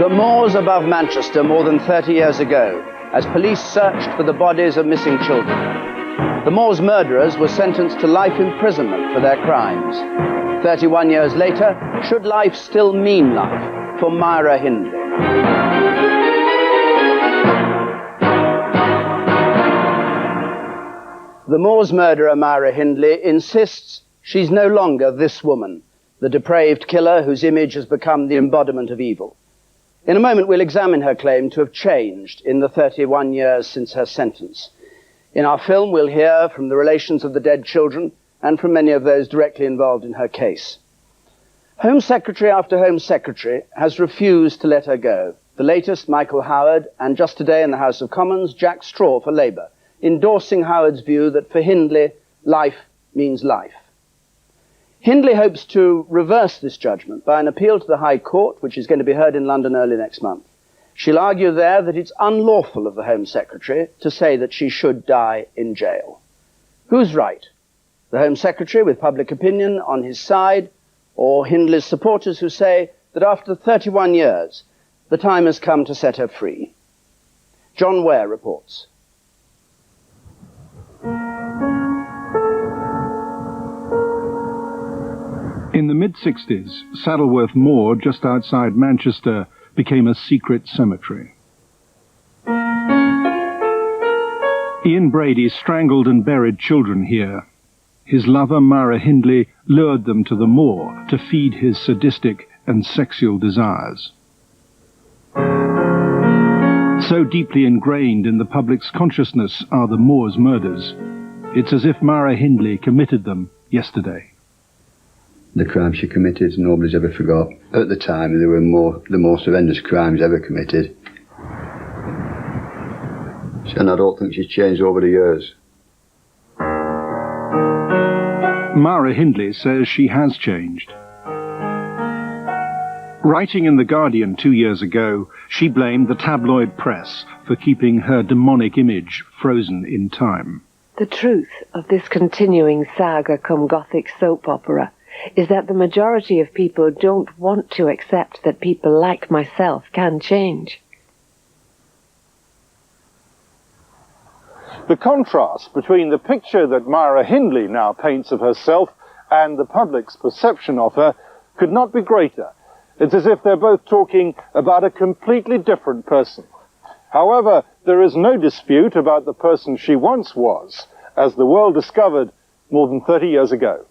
The moors above Manchester more than 30 years ago, as police searched for the bodies of missing children. The moors' murderers were sentenced to life imprisonment for their crimes. 31 years later, should life still mean life for MYRA Hindley? The moors' murderer, MYRA Hindley, insists she's no longer this woman, the depraved killer whose image has become the embodiment of evil. In a moment, we'll examine her claim to have changed in the 31 years since her sentence. In our film, we'll hear from the relations of the dead children and from many of those directly involved in her case. Home Secretary after Home Secretary has refused to let her go. The latest, Michael Howard, and just today in the House of Commons, Jack Straw for Labour, endorsing Howard's view that for Hindley, life means life. Hindley hopes to reverse this judgment by an appeal to the High Court, which is going to be heard in London early next month. She'll argue there that it's unlawful of the Home Secretary to say that she should die in jail. Who's right? The Home Secretary with public opinion on his side, or Hindley's supporters who say that after 31 years, the time has come to set her free? John Ware reports. In the mid-60s, Saddleworth Moor, just outside Manchester, became a secret cemetery. Ian Brady strangled and buried children here. His lover, MYRA Hindley, lured them to the moor to feed his sadistic and sexual desires. So deeply ingrained in the public's consciousness are the moor's murders, it's as if MYRA Hindley committed them yesterday. The crime she committed, nobody's ever forgot. At the time, they were the most horrendous crimes ever committed. And I don't think she's changed over the years. MYRA Hindley says she has changed. Writing in The Guardian 2 years ago, she blamed the tabloid press for keeping her demonic image frozen in time. The truth of this continuing saga cum Gothic soap opera is that the majority of people don't want to accept that people like myself can change. The contrast between the picture that MYRA Hindley now paints of herself and the public's perception of her could not be greater. It's as if they're both talking about a completely different person. However, there is no dispute about the person she once was, as the world discovered more than 30 years ago.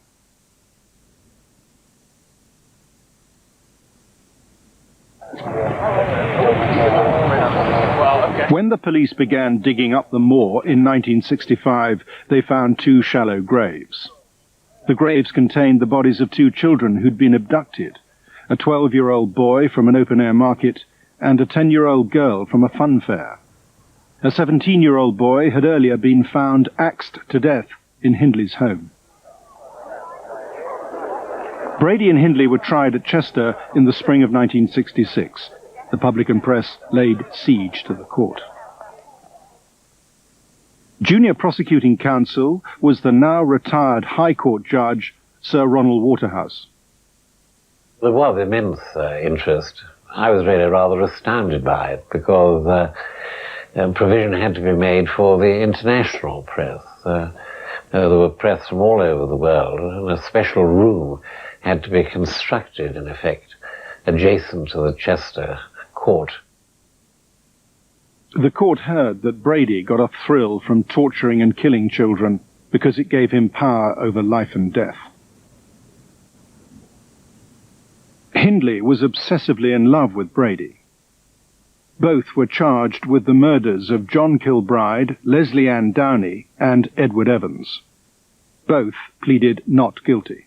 When the police began digging up the moor in 1965, they found 2 shallow graves. The graves contained the bodies of 2 children who'd been abducted, a 12-year-old boy from an open-air market and a 10-year-old girl from a fun fair. A 17-year-old boy had earlier been found axed to death in Hindley's home. Brady and Hindley were tried at Chester in the spring of 1966. The public and press laid siege to the court. Junior prosecuting counsel was the now retired High Court judge, Sir Ronald Waterhouse. There was immense interest. I was really rather astounded by it because provision had to be made for the international press. There were press from all over the world, and a special room had to be constructed, in effect, adjacent to the Chester court. The court heard that Brady got a thrill from torturing and killing children because it gave him power over life and death. Hindley was obsessively in love with Brady. Both were charged with the murders of John Kilbride, Leslie Ann Downey, and Edward Evans. Both pleaded not guilty.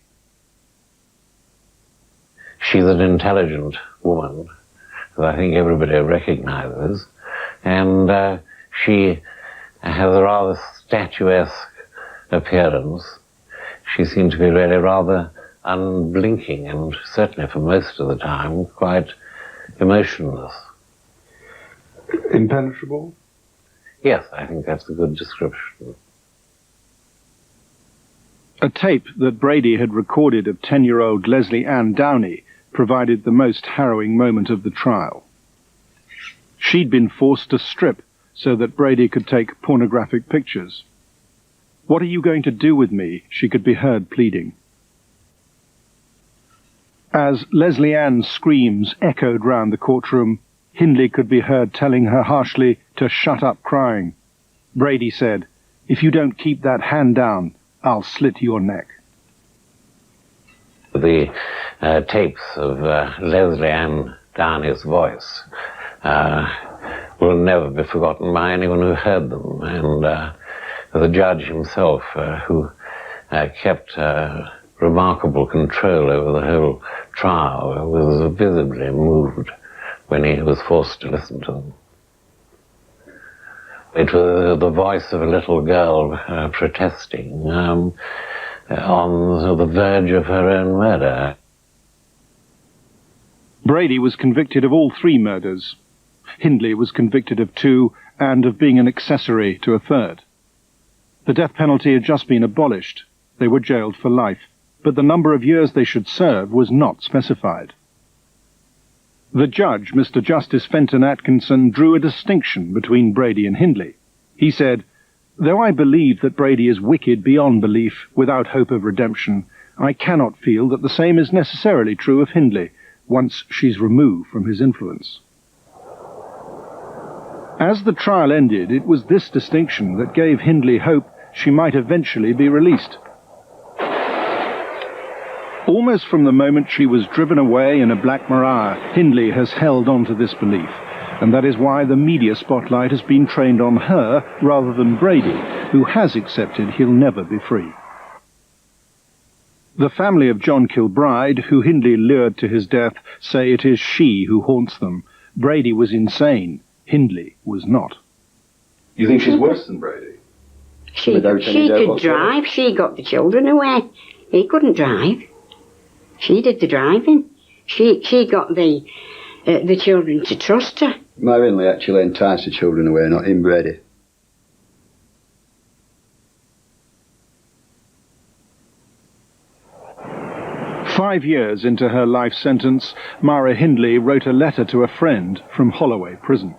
She's an intelligent woman that I think everybody recognizes, and she has a rather statuesque appearance. She seemed to be really rather unblinking and certainly for most of the time quite emotionless. Impenetrable? Yes, I think that's a good description. A tape that Brady had recorded of 10-year-old Leslie Ann Downey provided the most harrowing moment of the trial. She'd been forced to strip so that Brady could take pornographic pictures. "What are you going to do with me?" she could be heard pleading. As Leslie Ann's screams echoed round the courtroom, Hindley could be heard telling her harshly to shut up crying. Brady said, "If you don't keep that hand down, I'll slit your neck." The tapes of Leslie Ann Downey's voice will never be forgotten by anyone who heard them, and the judge himself, who kept remarkable control over the whole trial, was visibly moved when he was forced to listen to them. It was the voice of a little girl protesting on the verge of her own murder. Brady was convicted of all 3 murders. Hindley was convicted of 2 and of being an accessory to a 3rd. The death penalty had just been abolished. They were jailed for life, but the number of years they should serve was not specified. The judge, Mr. Justice Fenton Atkinson, drew a distinction between Brady and Hindley. He said, "Though I believe that Brady is wicked beyond belief, without hope of redemption, I cannot feel that the same is necessarily true of Hindley, once she's removed from his influence." As the trial ended, it was this distinction that gave Hindley hope she might eventually be released. Almost from the moment she was driven away in a Black Maria, Hindley has held on to this belief, and that is why the media spotlight has been trained on her rather than Brady, who has accepted he'll never be free. The family of John Kilbride, who Hindley lured to his death, say it is she who haunts them. Brady was insane. Hindley was not. You think she's worse than Brady? She could drive. She got the children away. He couldn't drive. She did the driving. She got the children to trust her. Myra Hindley actually enticed the children away, not him, Brady. "5 years into her life sentence, Myra Hindley wrote a letter to a friend from Holloway Prison.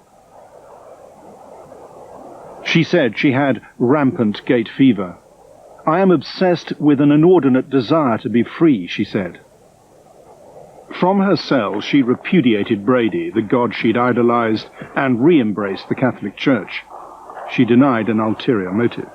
She said she had rampant gate fever. "I am obsessed with an inordinate desire to be free," she said. From her cell, she repudiated Brady, the god she'd idolized, and re-embraced the Catholic Church. She denied an ulterior motive.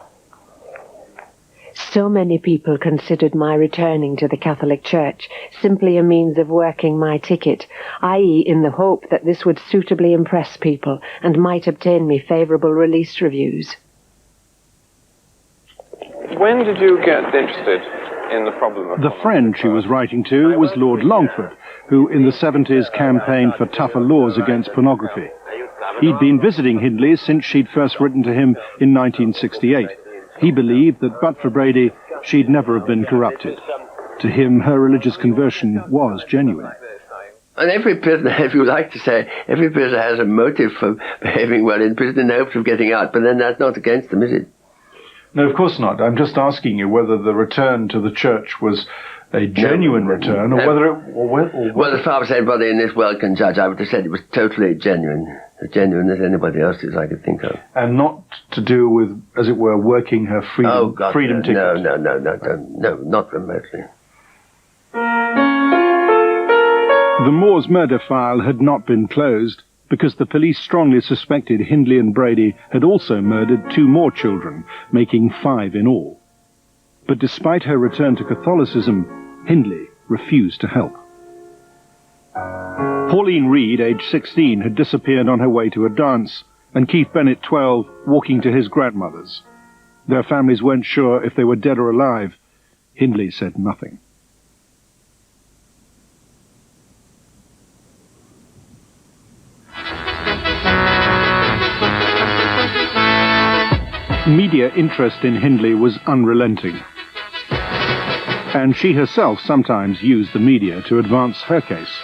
So many people considered my returning to the Catholic Church simply a means of working my ticket, i.e. in the hope that this would suitably impress people and might obtain me favourable release reviews. When did you get interested in the problem of... The friend she was writing to was Lord Longford, who in the 70s campaigned for tougher laws against pornography. He'd been visiting Hindley since she'd first written to him in 1968. He believed that but for Brady, she'd never have been corrupted. To him, her religious conversion was genuine. And every prisoner, if you like to say, every prisoner has a motive for behaving well in prison in the hopes of getting out, but then that's not against them, is it? No, of course not. I'm just asking you whether the return to the church was a genuine return, or whether it... Well, as far as anybody in this world can judge, I would have said it was totally genuine. As genuine as anybody else's I could think of. And not to do with, as it were, working her freedom, freedom ticket? No, not remotely. The Moores murder file had not been closed because the police strongly suspected Hindley and Brady had also murdered 2 more children, making 5 in all. But despite her return to Catholicism, Hindley refused to help. Pauline Reed, aged 16, had disappeared on her way to a dance, and Keith Bennett, 12, walking to his grandmother's. Their families weren't sure if they were dead or alive. Hindley said nothing. Media interest in Hindley was unrelenting, and she herself sometimes used the media to advance her case.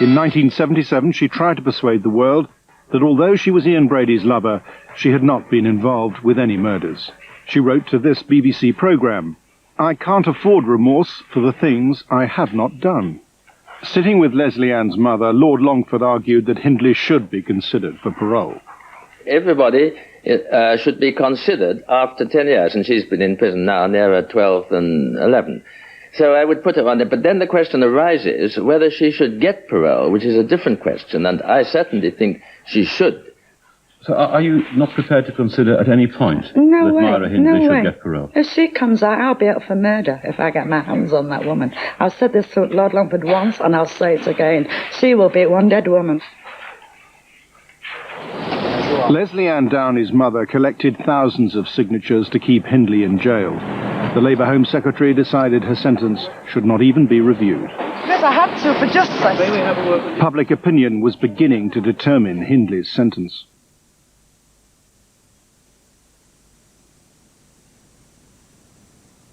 In 1977, she tried to persuade the world that although she was Ian Brady's lover, she had not been involved with any murders. She wrote to this BBC programme, "I can't afford remorse for the things I have not done." Sitting with Leslie Ann's mother, Lord Longford argued that Hindley should be considered for parole. Everybody should be considered after 10 years, and she's been in prison now nearer 12 than 11. So I would put her on there. But then the question arises whether she should get parole, which is a different question, and I certainly think she should. So are you not prepared to consider at any point that MYRA Hindley should get parole? If she comes out, I'll be up for murder if I get my hands on that woman. I've said this to Lord Longford once, and I'll say it again. She will be one dead woman. Leslie Ann Downey's mother collected thousands of signatures to keep Hindley in jail. The Labour Home Secretary decided her sentence should not even be reviewed. Yes, I have to, for justice. Public opinion was beginning to determine Hindley's sentence.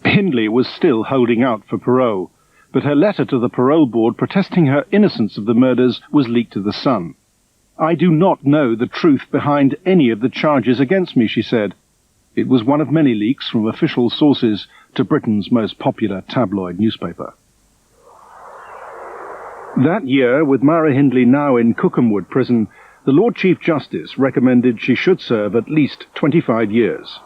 Hindley was still holding out for parole, but her letter to the parole board protesting her innocence of the murders was leaked to the Sun. "I do not know the truth behind any of the charges against me," she said. It was one of many leaks from official sources to Britain's most popular tabloid newspaper. That year, with MYRA Hindley now in Cookhamwood Prison, the Lord Chief Justice recommended she should serve at least 25 years.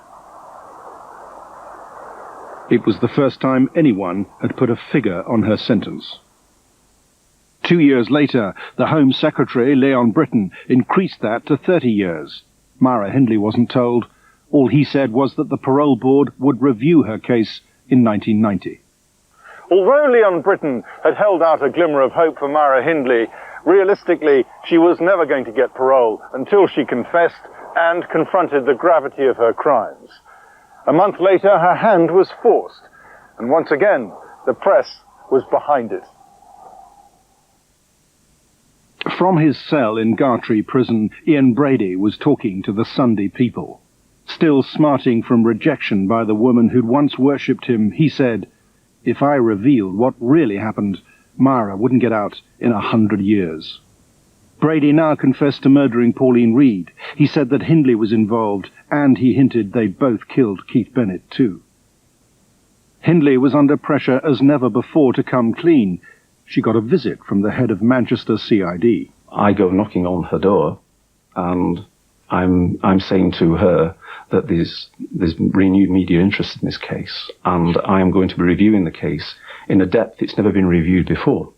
It was the first time anyone had put a figure on her sentence. 2 years later, the Home Secretary, Leon Britton, increased that to 30 years. MYRA Hindley wasn't told. All he said was that the parole board would review her case in 1990. Although Leon Britton had held out a glimmer of hope for MYRA Hindley, realistically, she was never going to get parole until she confessed and confronted the gravity of her crimes. A month later, her hand was forced, and once again, the press was behind it. From his cell in Gartree Prison, Ian Brady was talking to the Sunday People. Still smarting from rejection by the woman who'd once worshipped him, he said, "If I revealed what really happened, MYRA wouldn't get out in 100 years. Brady now confessed to murdering Pauline Reed. He said that Hindley was involved, and he hinted they'd both killed Keith Bennett too. Hindley was under pressure as never before to come clean. She got a visit from the head of Manchester CID. I go knocking on her door, and I'm saying to her that there's renewed media interest in this case, and I am going to be reviewing the case in a depth it's never been reviewed before.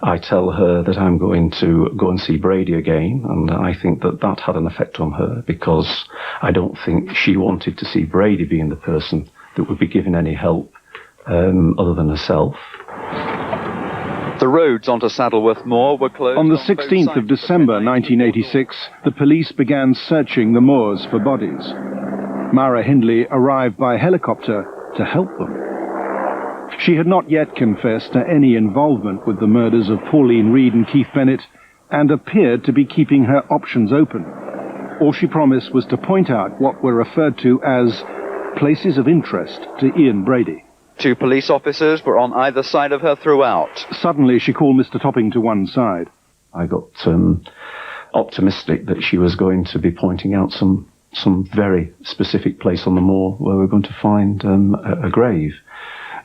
I tell her that I'm going to go and see Brady again, and I think that that had an effect on her, because I don't think she wanted to see Brady being the person that would be given any help other than herself. The roads onto Saddleworth Moor were closed. On the 16th of December 1986, the police began searching the moors for bodies. MYRA Hindley arrived by helicopter to help them. She had not yet confessed to any involvement with the murders of Pauline Reed and Keith Bennett, and appeared to be keeping her options open. All she promised was to point out what were referred to as places of interest to Ian Brady. 2 police officers were on either side of her throughout. Suddenly she called Mr. Topping to one side. I got optimistic that she was going to be pointing out some very specific place on the moor where we're going to find a grave.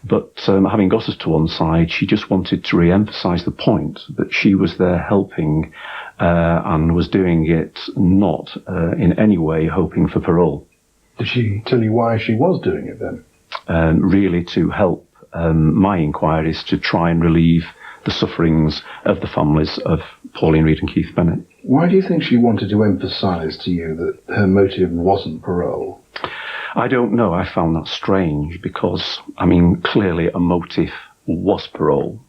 But having got us to one side, she just wanted to re-emphasise the point that she was there helping and was doing it not in any way hoping for parole. Did she tell you why she was doing it then? Really to help my inquiries to try and relieve the sufferings of the families of Pauline Reed and Keith Bennett. Why do you think she wanted to emphasise to you that her motive wasn't parole? I don't know. I found that strange because, I mean, clearly a motive was parole.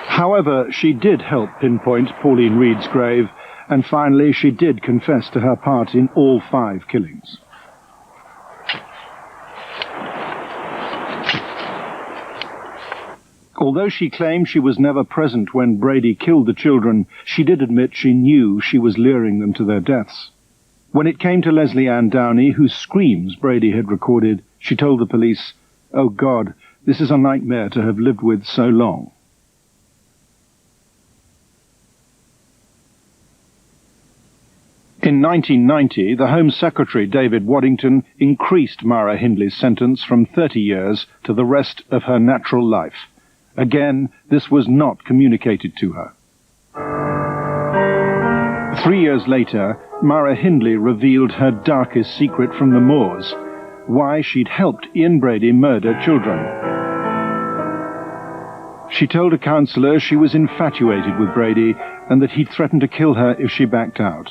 However, she did help pinpoint Pauline Reed's grave, and finally she did confess to her part in all 5 killings. Although she claimed she was never present when Brady killed the children, she did admit she knew she was luring them to their deaths. When it came to Leslie Ann Downey, whose screams Brady had recorded, she told the police, "Oh God, this is a nightmare to have lived with so long." In 1990, the Home Secretary, David Waddington, increased MYRA Hindley's sentence from 30 years to the rest of her natural life. Again, this was not communicated to her. 3 years later, MYRA Hindley revealed her darkest secret from the moors, why she'd helped Ian Brady murder children. She told a counsellor she was infatuated with Brady and that he'd threatened to kill her if she backed out.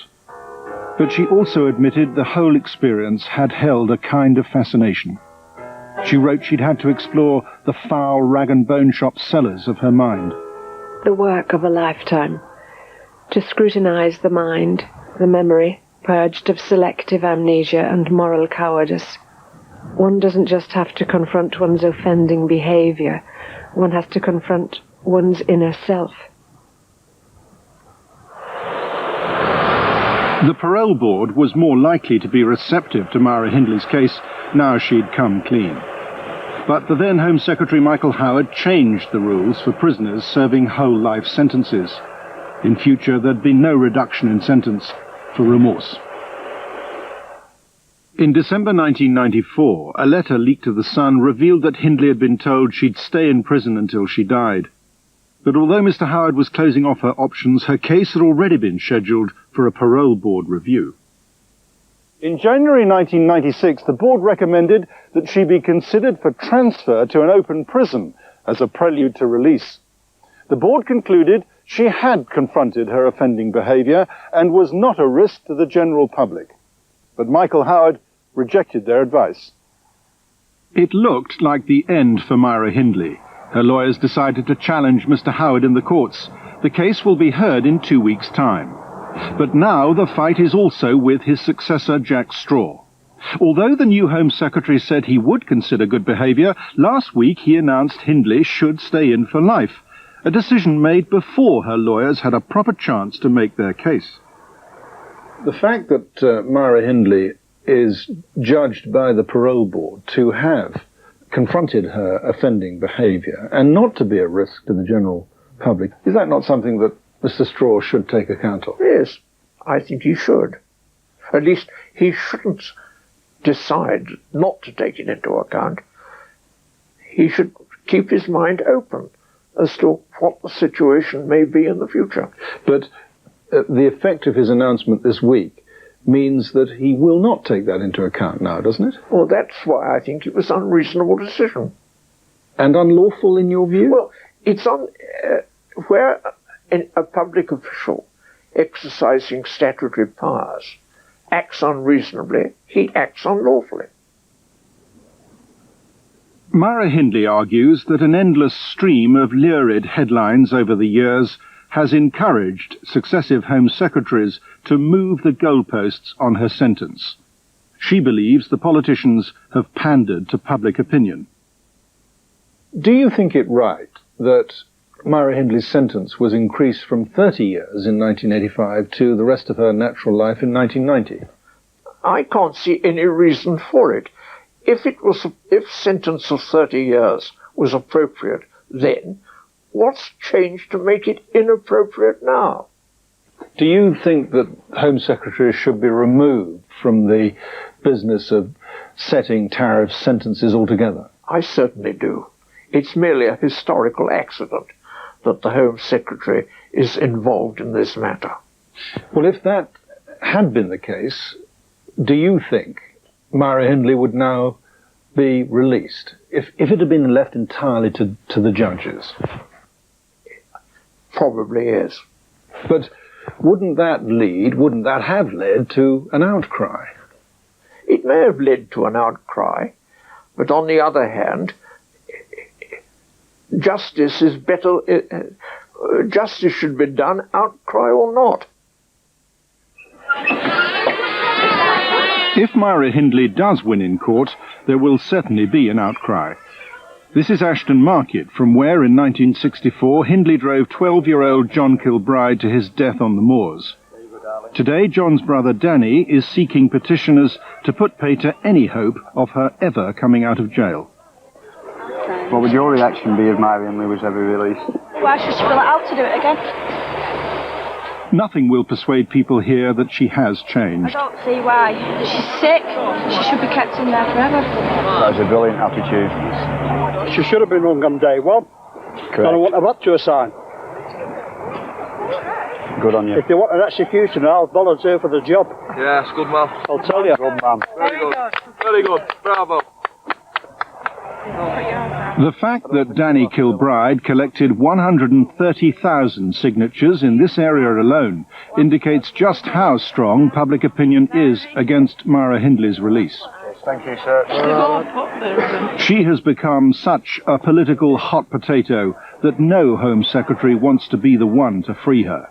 But she also admitted the whole experience had held a kind of fascination. She wrote she'd had to explore the foul rag-and-bone shop cellars of her mind. The work of a lifetime. To scrutinize the mind, the memory, purged of selective amnesia and moral cowardice. One doesn't just have to confront one's offending behavior. One has to confront one's inner self. The parole board was more likely to be receptive to MYRA Hindley's case now she'd come clean. But the then Home Secretary Michael Howard changed the rules for prisoners serving whole life sentences. In future, there'd be no reduction in sentence for remorse. In December 1994, a letter leaked to The Sun revealed that Hindley had been told she'd stay in prison until she died. But although Mr. Howard was closing off her options, her case had already been scheduled for a parole board review. In January 1996, the board recommended that she be considered for transfer to an open prison as a prelude to release. The board concluded she had confronted her offending behaviour and was not a risk to the general public. But Michael Howard rejected their advice. It looked like the end for MYRA Hindley. Her lawyers decided to challenge Mr. Howard in the courts. The case will be heard in 2 weeks' time. But now the fight is also with his successor, Jack Straw. Although the new Home Secretary said he would consider good behaviour, last week he announced Hindley should stay in for life, a decision made before her lawyers had a proper chance to make their case. The fact that MYRA Hindley is judged by the parole board to have confronted her offending behaviour and not to be a risk to the general public, is that not something that Mr. Straw should take account of? Yes, I think he should. At least he shouldn't decide not to take it into account. He should keep his mind open as to what the situation may be in the future. But the effect of his announcement this week means that he will not take that into account now, doesn't it? Well, that's why I think it was an unreasonable decision. And unlawful in your view? Well, it's where a public official exercising statutory powers acts unreasonably, he acts unlawfully. MYRA Hindley argues that an endless stream of lurid headlines over the years has encouraged successive Home Secretaries to move the goalposts on her sentence. She believes the politicians have pandered to public opinion. Do you think it right that MYRA Hindley's sentence was increased from 30 years in 1985 to the rest of her natural life in 1990? I can't see any reason for it. If sentence of 30 years was appropriate then, what's changed to make it inappropriate now? Do you think that Home Secretaries should be removed from the business of setting tariff sentences altogether? I certainly do. It's merely a historical accident that the Home Secretary is involved in this matter. Well, if that had been the case, do you think MYRA Hindley would now be released if it had been left entirely to the judges? Probably is. But wouldn't that have led to an outcry? It may have led to an outcry, but on the other hand, justice is better. Justice should be done, outcry or not. If MYRA Hindley does win in court, there will certainly be an outcry. This is Ashton Market, from where in 1964 Hindley drove 12-year-old John Kilbride to his death on the moors. Today, John's brother Danny is seeking petitioners to put pay to any hope of her ever coming out of jail. What would your reaction be if MYRA Hindley was ever released? Why should she be let out to do it again? Nothing will persuade people here that she has changed. I don't see why. She's sick. She should be kept in there forever. That was a brilliant attitude. She should have been hung on day one. Correct. And I want a rapture sign. Good on you. If you want an executioner, I'll volunteer for the job. Yes, good man. I'll tell you. Good man. Very good. Very good. Bravo. The fact that Danny Kilbride collected 130,000 signatures in this area alone indicates just how strong public opinion is against Myra Hindley's release. Thank you, sir. She has become such a political hot potato that no Home Secretary wants to be the one to free her.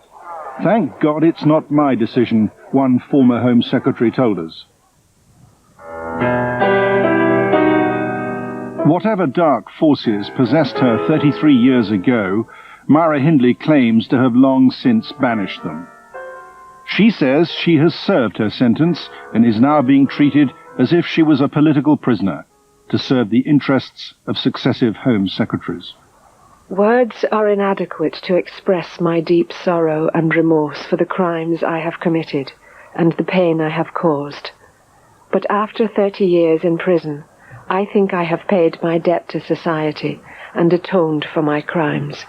Thank God it's not my decision, one former Home Secretary told us. Whatever dark forces possessed her 33 years ago, Myra Hindley claims to have long since banished them. She says she has served her sentence and is now being treated as if she was a political prisoner to serve the interests of successive Home Secretaries. Words are inadequate to express my deep sorrow and remorse for the crimes I have committed and the pain I have caused. But after 30 years in prison, I think I have paid my debt to society and atoned for my crimes.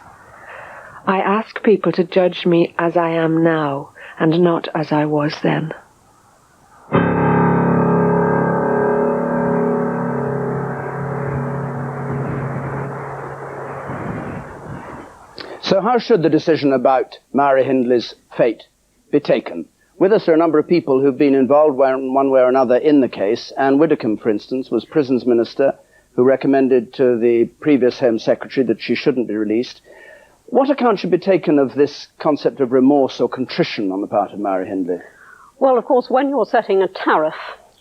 I ask people to judge me as I am now and not as I was then. So how should the decision about Myra Hindley's fate be taken? With us are a number of people who've been involved one way or another in the case. Anne Widdecombe, for instance, was Prisons Minister who recommended to the previous Home Secretary that she shouldn't be released. What account should be taken of this concept of remorse or contrition on the part of Myra Hindley? Well, of course, when you're setting a tariff,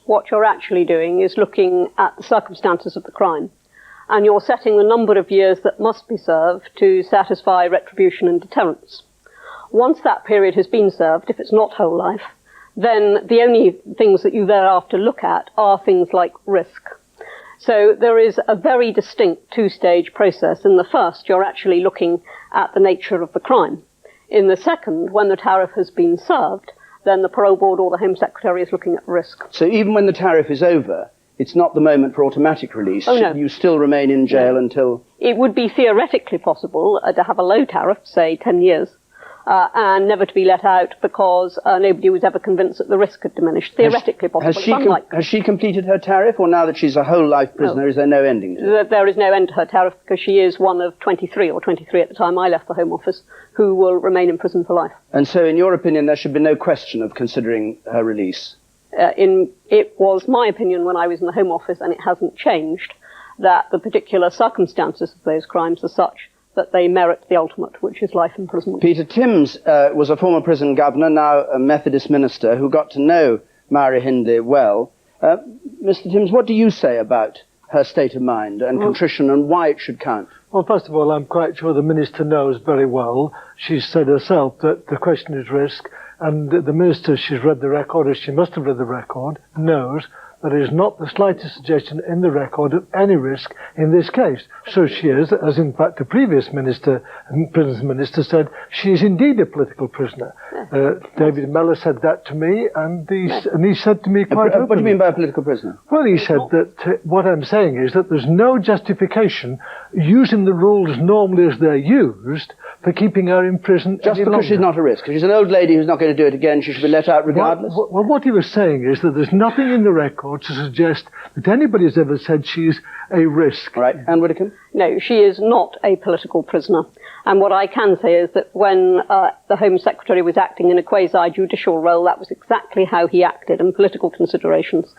what you're actually doing is looking at the circumstances of the crime. And you're setting the number of years that must be served to satisfy retribution and deterrence. Once that period has been served, if it's not whole life, then the only things that you thereafter look at are things like risk. So there is a very distinct two-stage process. In the first, you're actually looking at the nature of the crime. In the second, when the tariff has been served, then the parole board or the Home Secretary is looking at risk. So even when the tariff is over, it's not the moment for automatic release. Oh, no. You still remain in jail until... It would be theoretically possible to have a low tariff, say 10 years, and never to be let out because nobody was ever convinced that the risk had diminished. Theoretically possible. Has she completed her tariff, or now that she's a whole life prisoner, is there no ending to it? There is no end to her tariff because she is one of 23, or 23 at the time I left the Home Office, who will remain in prison for life. And so, in your opinion, there should be no question of considering her release? It was my opinion when I was in the Home Office, and it hasn't changed, that the particular circumstances of those crimes are such that they merit the ultimate, which is life imprisonment. Peter Timms was a former prison governor, now a Methodist minister, who got to know Myra Hindley well. Mr. Timms, what do you say about her state of mind and contrition and why it should count? Well, first of all, I'm quite sure the minister knows very well. She said herself that the question is risk, and the minister, she's read the record, as she must have read the record, knows there is not the slightest suggestion in the record of any risk in this case. So she is, as in fact the previous minister, prisons minister, said, she is indeed a political prisoner. David Mellor said that to me, and he said to me quite openly. What do you mean by a political prisoner? Well, he said that what I'm saying is that there's no justification using the rules normally as they're used for keeping her in prison just because she's not a risk. If she's an old lady who's not going to do it again, she should be let out regardless? Well, what he was saying is that there's nothing in the record to suggest that anybody has ever said she's a risk. Right. Anne Widdecombe? No, she is not a political prisoner. And what I can say is that when the Home Secretary was acting in a quasi-judicial role, that was exactly how he acted, and political considerations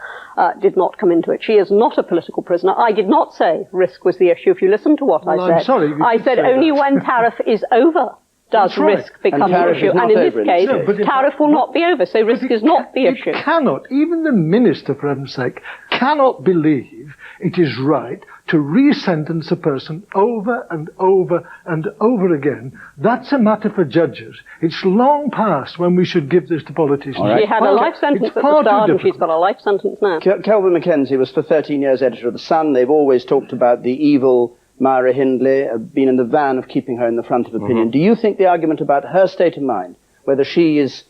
did not come into it. She is not a political prisoner. I did not say risk was the issue. If you listen to what I said, I'm sorry, I said only when tariff is over does risk become the issue. And in this case, tariff will not be over, so risk is not the issue. It cannot, even the minister, for heaven's sake, cannot believe it is right to re-sentence a person over and over and over again. That's a matter for judges. It's long past when we should give this to politicians. Right. She had a life sentence at the start, and she's got a life sentence now. Kelvin Mackenzie was for 13 years editor of The Sun. They've always talked about the evil Myra Hindley, been in the van of keeping her in the front of opinion. Do you think the argument about her state of mind, whether she is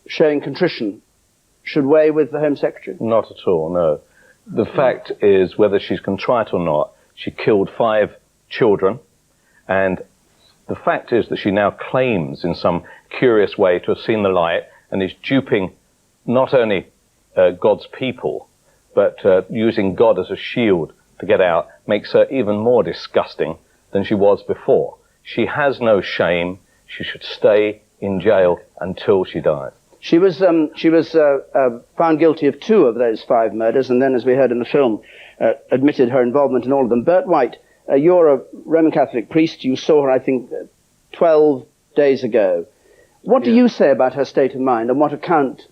showing contrition, should weigh with the Home Secretary? Not at all, no. The fact is, whether she's contrite or not, she killed 5 children, And the fact is that she now claims in some curious way to have seen the light and is duping not only God's people, but using God as a shield to get out, makes her even more disgusting than she was before. She has no shame. She should stay in jail until she dies. She was found guilty of 2 of those 5 murders, and then, as we heard in the film, admitted her involvement in all of them. Bert White, you're a Roman Catholic priest. You saw her, I think, 12 days ago. What do you say about her state of mind, and what account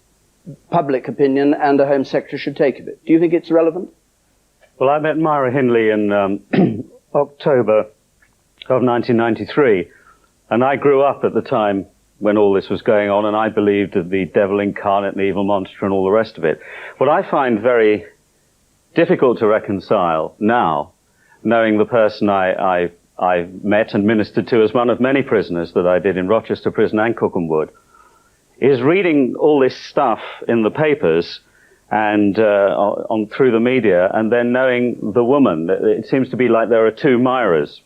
public opinion and the Home Secretary should take of it? Do you think it's relevant? Well, I met Myra Hindley in October of 1993, and I grew up at the time when all this was going on, and I believed in the devil incarnate and the evil monster and all the rest of it. What I find very difficult to reconcile now, knowing the person I met and ministered to as one of many prisoners that I did in Rochester Prison and Cookham, is reading all this stuff in the papers and through the media, and then knowing the woman. It seems to be like there are 2 Myras.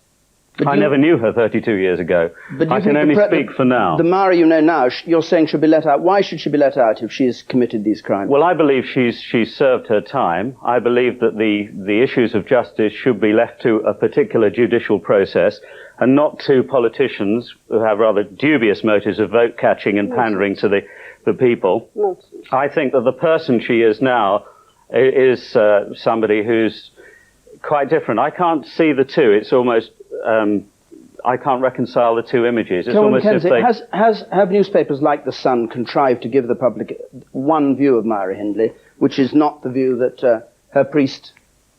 I never knew her 32 years ago. I can only speak for now. The Myra you know now, you're saying should be let out. Why should she be let out if she has committed these crimes? Well, I believe she's served her time. I believe that the issues of justice should be left to a particular judicial process and not to politicians who have rather dubious motives of vote catching and pandering to the people. I think that the person she is now is somebody who's quite different. I can't see the 2. It's almost... I can't reconcile the 2 images. It's almost as if have newspapers like The Sun contrived to give the public one view of Myra Hindley, which is not the view that her priest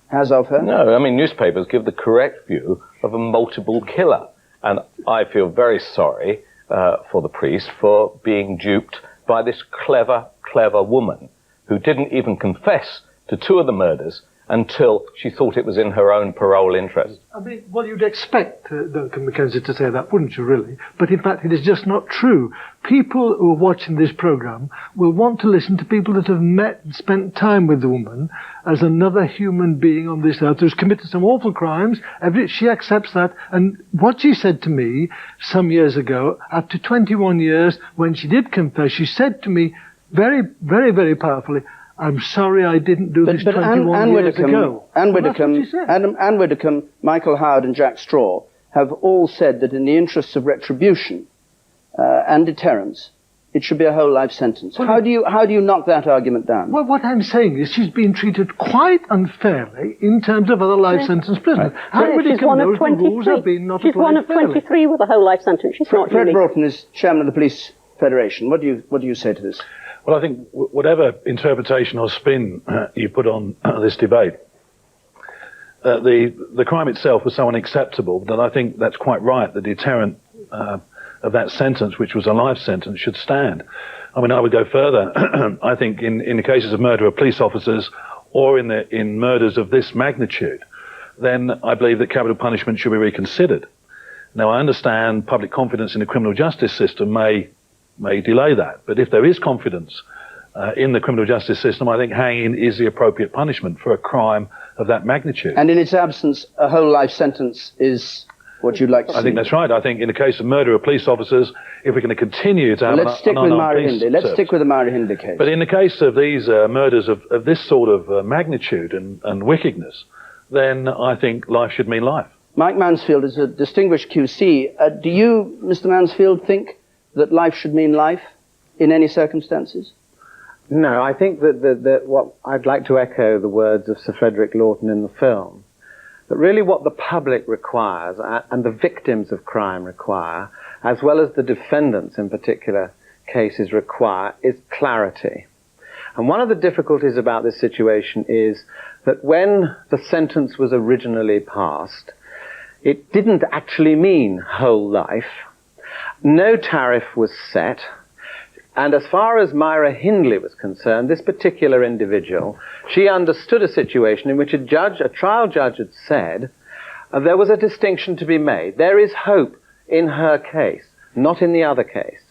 has of her? No, I mean, newspapers give the correct view of a multiple killer. And I feel very sorry for the priest for being duped by this clever woman who didn't even confess to 2 of the murders until she thought it was in her own parole interest. I mean, well, you'd expect Duncan Mackenzie to say that, wouldn't you, really? But in fact, it is just not true. People who are watching this programme will want to listen to people that have met and spent time with the woman as another human being on this earth who's committed some awful crimes. She accepts that. And what she said to me some years ago, after 21 years, when she did confess, she said to me very, very, very powerfully, I'm sorry I didn't do this 21 years ago. Anne Widdecombe, Michael Howard and Jack Straw have all said that in the interests of retribution and deterrence, it should be a whole life sentence. Well, how do you knock that argument down? Well, what I'm saying is she's been treated quite unfairly in terms of other life sentence prisoners. She's one of 23. She's one of 23 with a whole life sentence. She's not Fred Broughton is chairman of the Police Federation. What do you say to this? Well, I think whatever interpretation or spin you put on this debate, the crime itself was so unacceptable that I think that's quite right. The deterrent of that sentence, which was a life sentence, should stand. I mean, I would go further. I think in the cases of murder of police officers or in murders of this magnitude, then I believe that capital punishment should be reconsidered. Now, I understand public confidence in the criminal justice system may delay that. But if there is confidence in the criminal justice system, I think hanging is the appropriate punishment for a crime of that magnitude. And in its absence, a whole life sentence is what you'd like to see? I think that's right. I think in the case of murder of police officers, if we're going to continue to have Let's stick with the Myra Hindley case. But in the case of these murders of this sort of magnitude and wickedness, then I think life should mean life. Mike Mansfield is a distinguished QC. Do you, Mr. Mansfield, think that life should mean life in any circumstances? No, I think that what I'd like to echo the words of Sir Frederick Lawton in the film, that really what the public requires and the victims of crime require, as well as the defendants in particular cases require, is clarity. And one of the difficulties about this situation is that when the sentence was originally passed, it didn't actually mean whole life. No tariff was set, and as far as Myra Hindley was concerned, this particular individual, she understood a situation in which a trial judge had said there was a distinction to be made. There is hope in her case, not in the other case.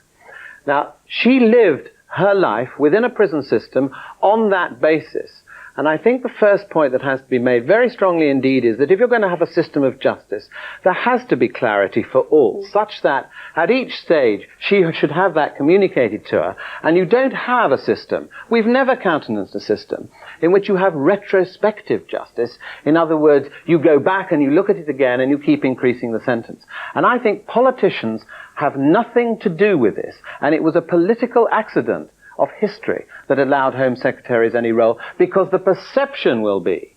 Now, she lived her life within a prison system on that basis, And I think the first point that has to be made very strongly indeed is that if you're going to have a system of justice, there has to be clarity for all, such that at each stage she should have that communicated to her. And you don't have a system, we've never countenanced a system, in which you have retrospective justice. In other words, you go back and you look at it again and you keep increasing the sentence. And I think politicians have nothing to do with this. And it was a political accident of history that allowed Home Secretaries any role, because the perception will be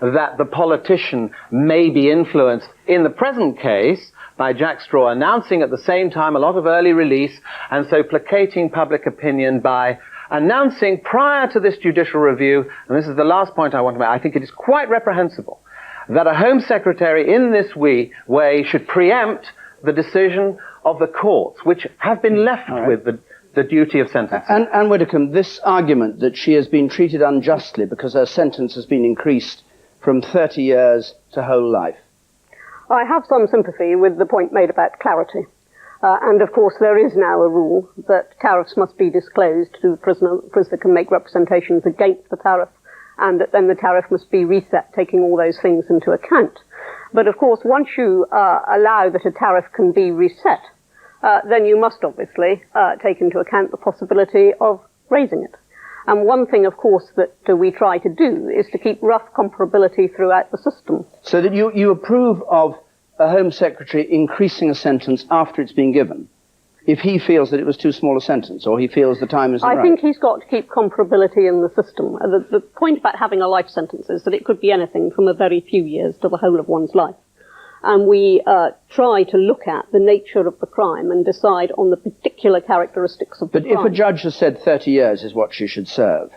that the politician may be influenced, in the present case, by Jack Straw announcing at the same time a lot of early release, and so placating public opinion by announcing prior to this judicial review, and this is the last point I want to make, I think it is quite reprehensible that a Home Secretary in this way should preempt the decision of the courts, which have been left with the duty of sentencing. And Widdicombe, this argument that she has been treated unjustly because her sentence has been increased from 30 years to whole life. I have some sympathy with the point made about clarity. And of course there is now a rule that tariffs must be disclosed to the prisoner. The prisoner can make representations against the tariff, and that then the tariff must be reset, taking all those things into account. But of course, once you allow that a tariff can be reset, then you must obviously take into account the possibility of raising it. And one thing, of course, that we try to do is to keep rough comparability throughout the system. So that you approve of a Home Secretary increasing a sentence after it's been given, if he feels that it was too small a sentence, or he feels the time isn't right? I think he's got to keep comparability in the system. The point about having a life sentence is that it could be anything from a very few years to the whole of one's life. And we try to look at the nature of the crime and decide on the particular characteristics of the crime. But if a judge has said 30 years is what she should serve,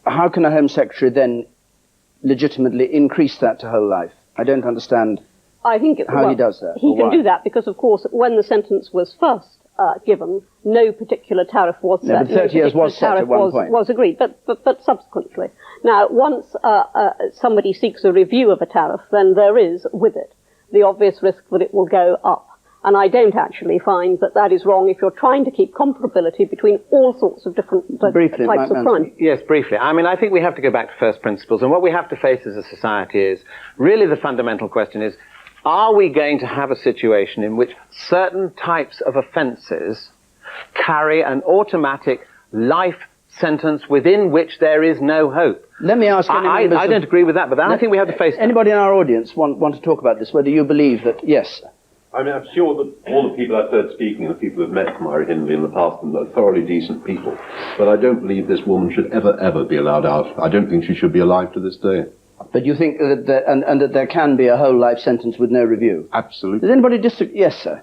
how can a Home Secretary then legitimately increase that to whole life? I don't understand how he does that. He can do that because, of course, when the sentence was first given, no particular tariff was set. No, but 30 years was set at one point. Was agreed, but subsequently. Now, once somebody seeks a review of a tariff, then there is, with it, the obvious risk that it will go up. And I don't actually find that that is wrong if you're trying to keep comparability between all sorts of different types of crime. Yes, briefly. I mean, I think we have to go back to first principles. And what we have to face as a society is, really the fundamental question is, are we going to have a situation in which certain types of offences carry an automatic life sentence within which there is no hope? Let me ask I don't agree with that, but I think we have to face that. Anybody in our audience want to talk about this, whether you believe that, yes? I mean, I'm sure that all the people I've heard speaking are people who've met Myra Hindley in the past and are thoroughly decent people. But I don't believe this woman should ever be allowed out. I don't think she should be alive to this day. But you think that that there can be a whole life sentence with no review? Absolutely. Does anybody disagree? Yes, sir.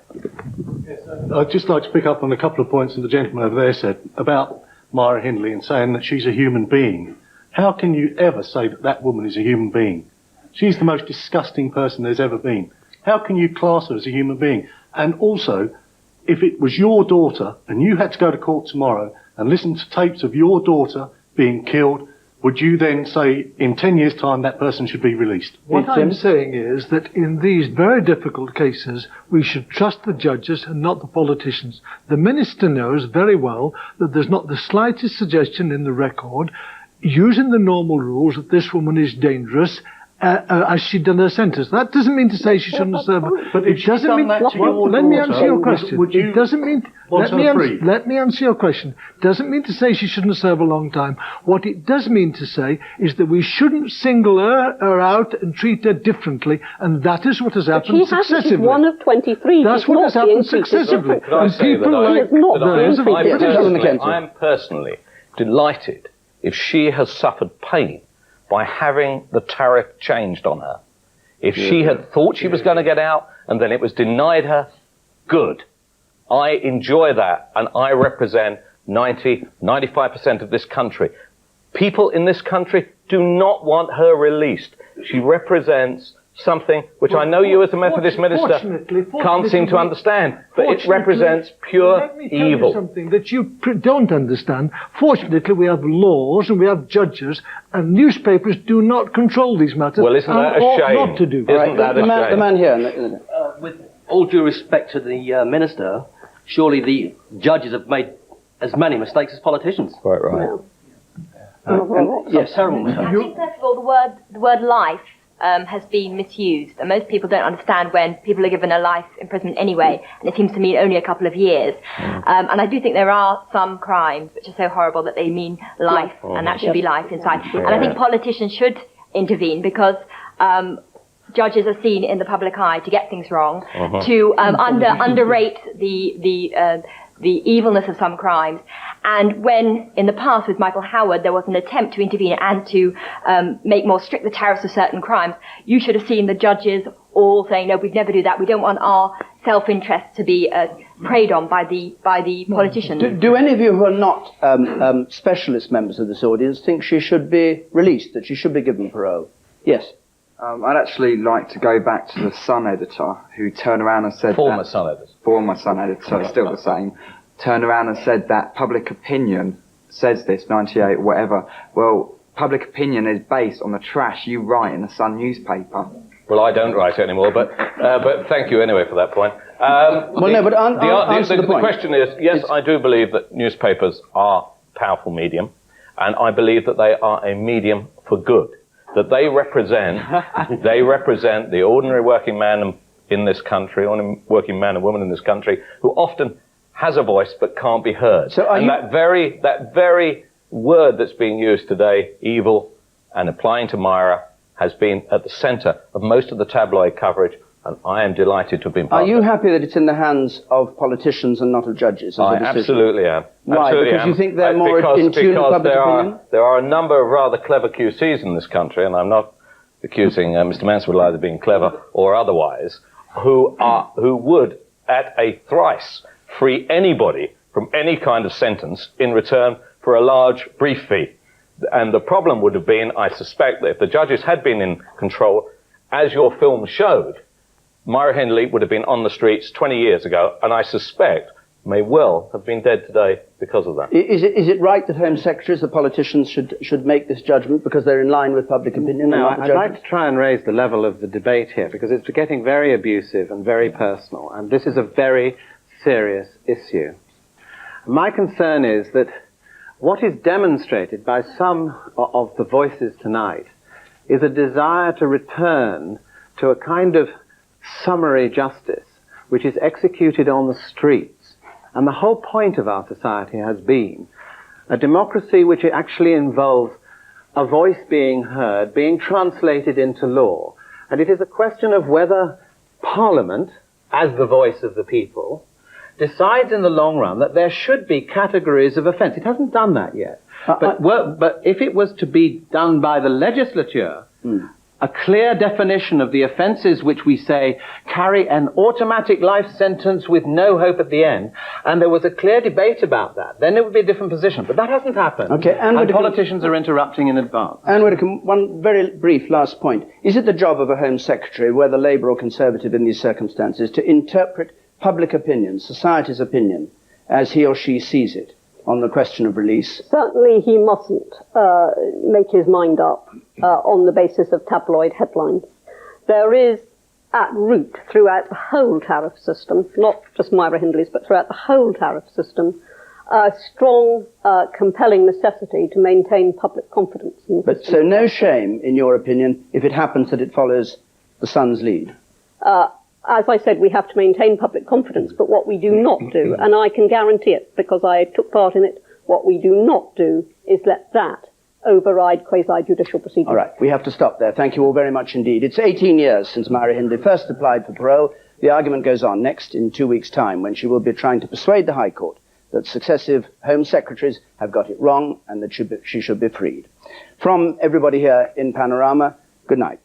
Yes, I'd just like to pick up on a couple of points that the gentleman over there said about Myra Hindley and saying that she's a human being. How can you ever say that that woman is a human being? She's the most disgusting person there's ever been. How can you class her as a human being? And also, if it was your daughter and you had to go to court tomorrow and listen to tapes of your daughter being killed, would you then say, in 10 years' time, that person should be released? What I'm saying is that in these very difficult cases, we should trust the judges and not the politicians. The minister knows very well that there's not the slightest suggestion in the record, using the normal rules, that this woman is dangerous, as she'd done her sentence. That doesn't mean to say she shouldn't serve. But if she's done that to your let me daughter, answer your question. would you It doesn't mean. want her free? Let me answer your question. Doesn't mean to say she shouldn't serve a long time. What it does mean to say is that we shouldn't single her out and treat her differently, and that is what has happened successively. She's one of 23. That's what has happened successively. And people like I'm personally delighted if she has suffered pain by having the tariff changed on her. If she had thought she was going to get out and then it was denied her, good. I enjoy that, and I represent 95% of this country. People in this country do not want her released. She represents something which I know you as a Methodist minister can't seem to understand, but it represents pure evil. Let me tell you something that you don't understand. Fortunately, we have laws and we have judges, and newspapers do not control these matters. Well, isn't that a shame? Not to do. Isn't that a shame? The man here. With all due respect to the minister, surely the judges have made as many mistakes as politicians. Quite right. Yes. Terrible. I think, first of all, the word life has been misused, and most people don't understand when people are given a life imprisonment anyway, and it seems to mean only a couple of years. And I do think there are some crimes which are so horrible that they mean life, and that should be life inside. And I think politicians should intervene because judges are seen in the public eye to get things wrong, to underrate the evilness of some crimes. And when, in the past with Michael Howard, there was an attempt to intervene and to make more strict the tariffs of certain crimes, you should have seen the judges all saying, no, we'd never do that. We don't want our self-interest to be preyed on by the politicians. Do any of you who are not specialist members of this audience think she should be released, that she should be given parole? Yes. I'd actually like to go back to the Sun editor who turned around and said Former Sun editor, still the same, turned around and said that public opinion says this, 98, whatever. Well, public opinion is based on the trash you write in the Sun newspaper. Well, I don't write it anymore, but thank you anyway for that point. The question is, yes, I do believe that newspapers are a powerful medium, and I believe that they are a medium for good. That they represent the ordinary working man in this country, or working man and woman in this country, who often has a voice but can't be heard. That very word that's being used today, evil, and applying to MYRA, has been at the centre of most of the tabloid coverage, and I am delighted to have been part of it. Are you happy that it's in the hands of politicians and not of judges? I absolutely am. Why? Because you think they're more in tune with public opinion? There are a number of rather clever QCs in this country, and I'm not accusing Mr. Mansfield of either being clever or otherwise, who would, at a thrice, free anybody from any kind of sentence in return for a large brief fee. And the problem would have been, I suspect, that if the judges had been in control, as your film showed, MYRA Hindley would have been on the streets 20 years ago, and I suspect may well have been dead today because of that. Is it right that Home Secretaries, the politicians, should make this judgment because they're in line with public opinion? No, I'd like to try and raise the level of the debate here, because it's getting very abusive and very personal, and this is a very serious issue. My concern is that what is demonstrated by some of the voices tonight is a desire to return to a kind of summary justice which is executed on the streets. And the whole point of our society has been a democracy which actually involves a voice being heard, being translated into law. And it is a question of whether Parliament, as the voice of the people, decides in the long run that there should be categories of offence. It hasn't done that yet. But if it was to be done by the legislature, a clear definition of the offences which we say carry an automatic life sentence with no hope at the end, and there was a clear debate about that, then it would be a different position. But that hasn't happened. Okay, and politicians are interrupting in advance. Anne Widdecombe, one very brief last point. Is it the job of a Home Secretary, whether Labour or Conservative in these circumstances, to interpret public opinion, society's opinion, as he or she sees it on the question of release? Certainly he mustn't make his mind up on the basis of tabloid headlines. There is at root throughout the whole tariff system, not just MYRA Hindley's, but throughout the whole tariff system, a strong, compelling necessity to maintain public confidence in the system. So no shame, in your opinion, if it happens that it follows the Sun's lead? As I said, we have to maintain public confidence, but what we do not do, and I can guarantee it because I took part in it, what we do not do is let that override quasi-judicial proceedings. All right, we have to stop there. Thank you all very much indeed. It's 18 years since MYRA Hindley first applied for parole. The argument goes on next in 2 weeks' time, when she will be trying to persuade the High Court that successive Home Secretaries have got it wrong and that she should be freed. From everybody here in Panorama, good night.